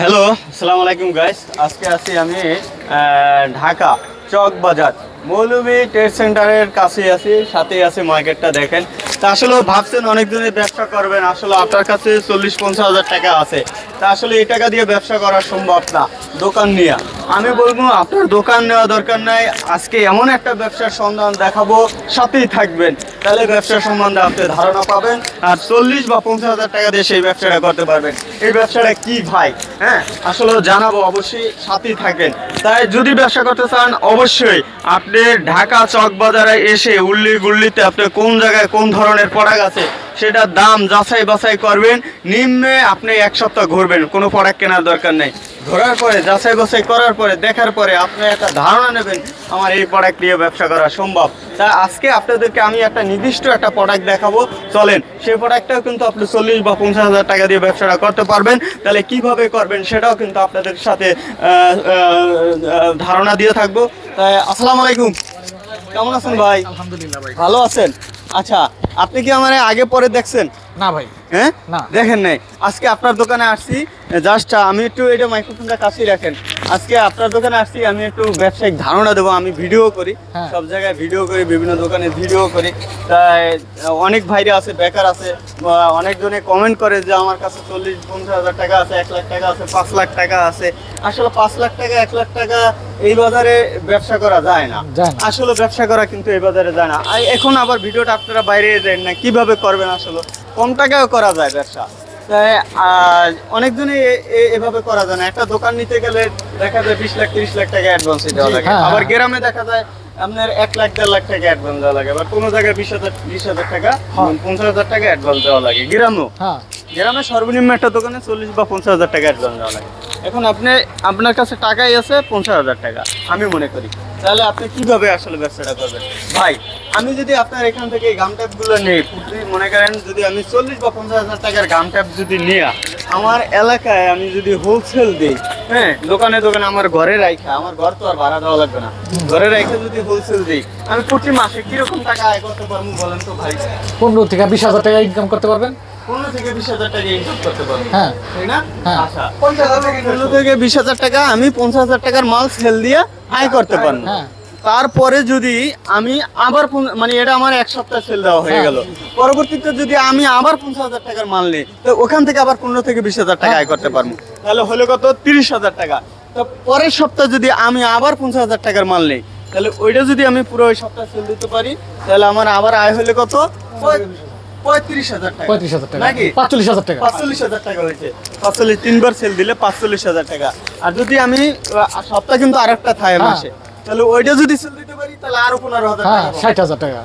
Hello, আসসালামু আলাইকুম guys. আজকে আছি আমি ঢাকা চক বাজার মৌলভী ট্রেড সেন্টারের কাছে আছি, সাথেই আছে মার্কেটটা দেখেন। তা আসলে ভাবছেন অনেক দিনের ব্যবসা করবেন, আসলে আপনার কাছে 40-50 হাজার টাকা আছে, তা আসলে এই টাকা দিয়ে ব্যবসা করা সম্ভব না দোকান নিয়ে। আমি বলবো আপনার দোকান নেওয়া দরকার নাই, আজকে এমন একটা ব্যবসার সন্ধান দেখাবো, সাথেই থাকবেন, তাহলে ব্যবসা সম্বন্ধে আপনি ধারণা পাবেন আর 40 বা 50 হাজার টাকা দিয়ে সেই ব্যবসাটা করতে পারবেন। এই ব্যবসাটা কি ভাই, হ্যাঁ আসলে জানাবো, অবশ্যই সাথেই থাকবেন। তাই যদি ব্যবসা করতে চান অবশ্যই আপনি ঢাকা চক বাজারে এসে উল্লি গুল্লিতে আপনি কোন জায়গায় কোন ধরনের প্রোডাক্ট আছে সেটার দাম যাচাই বাছাই করবেন। নিম্নে আপনি এক সপ্তাহ ঘুরবেন, কোনো প্রোডাক্ট কেনার দরকার নেই। ঘোরার পরে যাচাই বাছাই করার পরে দেখার পরে আপনি একটা ধারণা নেবেন আমার এই প্রোডাক্ট নিয়ে ব্যবসা করা সম্ভব। তা আজকে আপনাদেরকে আমি একটা নির্দিষ্ট একটা প্রোডাক্ট দেখাবো, চলেন সেই প্রোডাক্টটাও কিন্তু আপনি 40 বা 50 হাজার টাকা দিয়ে ব্যবসাটা করতে পারবেন। তাহলে কিভাবে করবেন সেটাও কিন্তু আপনাদের সাথে ধারণা দিয়ে থাকবো। তাই আসসালামু আলাইকুম, কেমন আছেন ভাই? আলহামদুলিল্লাহ ভাই। ভালো আছেন? আচ্ছা, আপনি কি আমার আগে পরে দেখছেন? না ভাই, হ্যাঁ না দেখেন নাই। আজকে আপনার দোকানে আসছি, জাস্ট আমি একটু এটা মাইক্রোফোনটা কাছেই রাখেন। আজকে আপনার দোকানে আসছি, আমি একটু ব্যবসায়িক ধারণা দেবো। আমি ভিডিও করি, হ্যাঁ। সব জায়গায় ভিডিও করি, বিভিন্ন দোকানে ভিডিও করি। তাই অনেক ভাইরা আছে, বেকার আছে, অনেকজনে কমেন্ট করে যে আমার কাছে 40-50 হাজার টাকা আছে, 1 লাখ টাকা আছে, 5 লাখ টাকা আছে। আসলে 5 লাখ টাকা 1 লাখ টাকা এই বাজারে ব্যবসা করা যায় না। আসলে ব্যবসা করা কিন্তু এই বাজারে যায় না। এখন আবার ভিডিওটা আপনারা বাইরে দেন না, কিভাবে করবেন? আসলে কম টাকাও করা যায় ব্যবসা, তাই অনেকজনই এভাবে করা যায় না। একটা দোকান নিতে গেলে দেখা যায় 20 লাখ 30 লাখ টাকা অ্যাডভান্স দেওয়া লাগে। আবার গ্রামে দেখা যায় আপনার 1 লাখ 1.5 লাখ টাকা অ্যাডভান্স দেওয়া লাগে, আবার কোনো জায়গায় 20 হাজার টাকা 50 হাজার টাকা অ্যাডভান্স দেওয়া লাগে। গ্রামে সর্বনিম্ন একটা দোকানে 40 বা 50 হাজার টাকা অ্যাডভান্স দেওয়া লাগে। এখন আপনার কাছে টাকাই আছে 50 হাজার টাকা আমি মনে করি, তাহলে আপনি কিভাবে আসলে ব্যবসাটা করবেন? ভাই আমি যদি আপনার এখান থেকে এই গাম ট্যাপগুলো নেই, মনে করেন যদি আমি 40 বা 50 হাজার টাকার গাম ট্যাপ যদি নিয়ে আমার এলাকায় আমি যদি হোলসেল দিই, হ্যাঁ দোকানে দোকানে আমার ঘরে রাখা, আমার ঘর তো আর ভাড়া দেওয়া লাগবে না, ঘরে রেখে যদি হোলসেল দিই আমি প্রতি মাসে কিরকম টাকা আয় করতে পারবো বলেন তো ভাই? 15 থেকে 20 হাজার টাকা ইনকাম করতে পারবেন। 15 থেকে 20 হাজার টাকা ইনকাম করতে পারবো, হ্যাঁ তাই না? হ্যাঁ। আচ্ছা, 15 থেকে 20 হাজার টাকা আমি 50 হাজার টাকার মাল সেল দিয়ে আয় করতে পারবো। হ্যাঁ। তারপরে যদি আমি আবার মানে এটা আমার এক সপ্তাহ সেল দেওয়া হয়ে গেল, পরবর্তীতে যদি আমি আবার 50 হাজার টাকার মাল নিই তো ওখান থেকে আবার 15 থেকে 20 হাজার টাকা আয় করতে পারবো। তাহলে হলো কত? 30 হাজার টাকা। তো পরের সপ্তাহে যদি আমি আবার 50 হাজার টাকার মাল নিই তাহলে ওইটা যদি আমি পুরো ওই সপ্তাহ সেল দিতে পারি তাহলে আমার আবার আয় হলে কত? 35 হাজার টাকা। 35 হাজার টাকা নাকি 45 হাজার টাকা। 45 হাজার টাকা হয়েছে। 45 তিনবার সেল দিলে 45 হাজার টাকা। আর যদি আমি সপ্তাহ কিন্তু আরেকটা থাকে মাসে, তাহলে ওইটা যদি সেল দিতে পারি তাহলে আরো 15 হাজার হ্যাঁ, টাকা, 60 হাজার টাকা।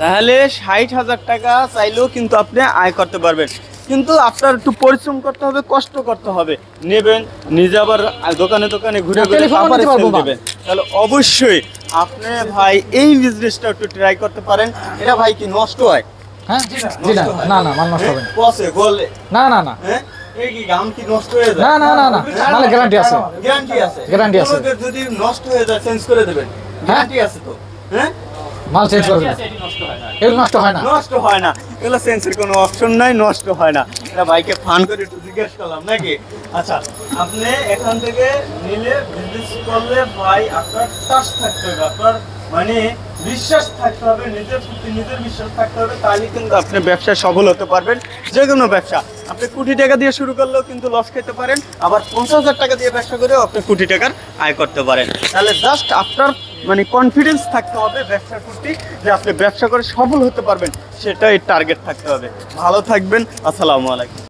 তাহলে 60 হাজার টাকা চাইলেও কিন্তু আপনি আয় করতে পারবেন। কিন্তু আপনার একটু পরিশ্রম করতে হবে, কষ্ট করতে হবে। নেবেন নিজে আবার দোকানে দোকানে ঘুরে ঘুরে আবার সেল দিবেন, তাহলে অবশ্যই আপনি ভাই এই বিজনেসটা একটু ট্রাই করতে পারেন। এটা ভাই কি নষ্ট হয়? হ্যাঁ জি না, না মাল নষ্ট হবে না। পচে গলে না হ্যাঁ, এই কি গাম কি নষ্ট হয়ে যায়? না মালে গ্যারান্টি আছে। গ্যারান্টি আছে। যদি নষ্ট হয়ে যায় চেঞ্জ করে দেবেন, গ্যারান্টি আছে তো? হ্যাঁ, মাল চেঞ্জ করে দেবেন, এগুলো নষ্ট হয় না। নষ্ট হয় না, এগুলো চেঞ্জের কোনো অপশন নাই, নষ্ট হয় না। এটা বাইকে ফান করে একটু জিজ্ঞেস করলাম নাকি। আচ্ছা, আপনি এখান থেকে নিলে বিজনেস করলে ভাই আপনার ট্রাস্ট থাকতে হবে, আপনার মানে বিশ্বাস থাকতে হবে, নিজের প্রতি নিজের বিশ্বাস থাকতে হবে, তাহলে কিন্তু আপনি ব্যবসায় সফল হতে পারবেন। যে কোনো ব্যবসা আপনি কোটি টাকা দিয়ে শুরু করলেও কিন্তু লস খেতে পারেন, আবার 50 হাজার টাকা দিয়ে ব্যবসা করেও আপনি কোটি টাকার আয় করতে পারেন। তাহলে জাস্ট আপনার মানে কনফিডেন্স থাকতে হবে ব্যবসার প্রতি, যে আপনি ব্যবসা করে সফল হতে পারবেন, সেটাই টার্গেট থাকতে হবে। ভালো থাকবেন, আসসালামু আলাইকুম।